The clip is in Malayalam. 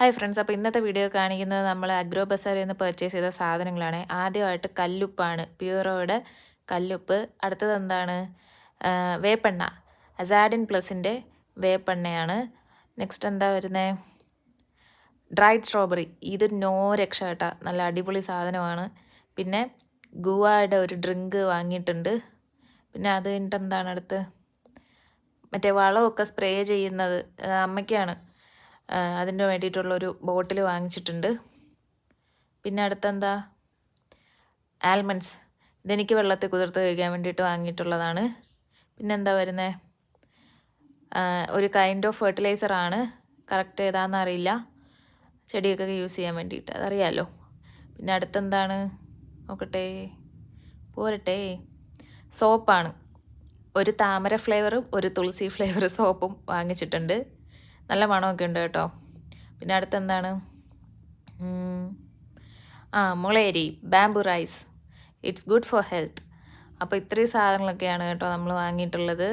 ഹായ് ഫ്രണ്ട്സ്, അപ്പോൾ ഇന്നത്തെ വീഡിയോ കാണിക്കുന്നത് നമ്മൾ അഗ്രോ ബസാറിൽ നിന്ന് പർച്ചേസ് ചെയ്ത സാധനങ്ങളാണ്. ആദ്യമായിട്ട് കല്ലുപ്പാണ്, പ്യൂറോയുടെ കല്ലുപ്പ്. അടുത്തത് എന്താണ്? വേപ്പെണ്ണ, അസാഡിൻ പ്ലസിൻ്റെ വേപ്പെണ്ണയാണ്. നെക്സ്റ്റ് എന്താ വരുന്നത്? Dried strawberry. ഇത് നോ രക്ഷ കേട്ടോ, നല്ല അടിപൊളി സാധനമാണ്. പിന്നെ ഗുവയുടെ ഒരു ഡ്രിങ്ക് വാങ്ങിയിട്ടുണ്ട്. പിന്നെ അത് കഴിഞ്ഞിട്ട് എന്താണ് അടുത്ത്? മറ്റേ വളമൊക്കെ സ്പ്രേ ചെയ്യുന്നത് അമ്മയ്ക്കാണ്, അതിന് വേണ്ടിയിട്ടുള്ളൊരു ബോട്ടിൽ വാങ്ങിച്ചിട്ടുണ്ട്. പിന്നെ അടുത്തെന്താ? ആൽമണ്ട്സ്. ഇതെനിക്ക് വെള്ളത്തിൽ കുതിർത്ത് കഴിക്കാൻ വേണ്ടിയിട്ട് വാങ്ങിയിട്ടുള്ളതാണ്. പിന്നെന്താ വരുന്നത്? ഒരു കൈൻഡ് ഓഫ് ഫെർട്ടിലൈസറാണ്, കറക്റ്റ് ഏതാണെന്ന് അറിയില്ല, ചെടിയൊക്കെ യൂസ് ചെയ്യാൻ വേണ്ടിയിട്ട്, അതറിയാമല്ലോ. പിന്നെ അടുത്തെന്താണ് നോക്കട്ടെ, പോരട്ടെ. സോപ്പാണ്, ഒരു താമര ഫ്ലേവറും ഒരു തുളസി ഫ്ലേവർ സോപ്പും വാങ്ങിച്ചിട്ടുണ്ട്. നല്ല മണമൊക്കെ ഉണ്ട് കേട്ടോ. പിന്നെ അടുത്തെന്താണ്? മുളയരി, bamboo rice, it's good for health. അപ്പോൾ ഇത്രയും സാധനങ്ങളൊക്കെയാണ് കേട്ടോ നമ്മൾ വാങ്ങിയിട്ടുള്ളത്.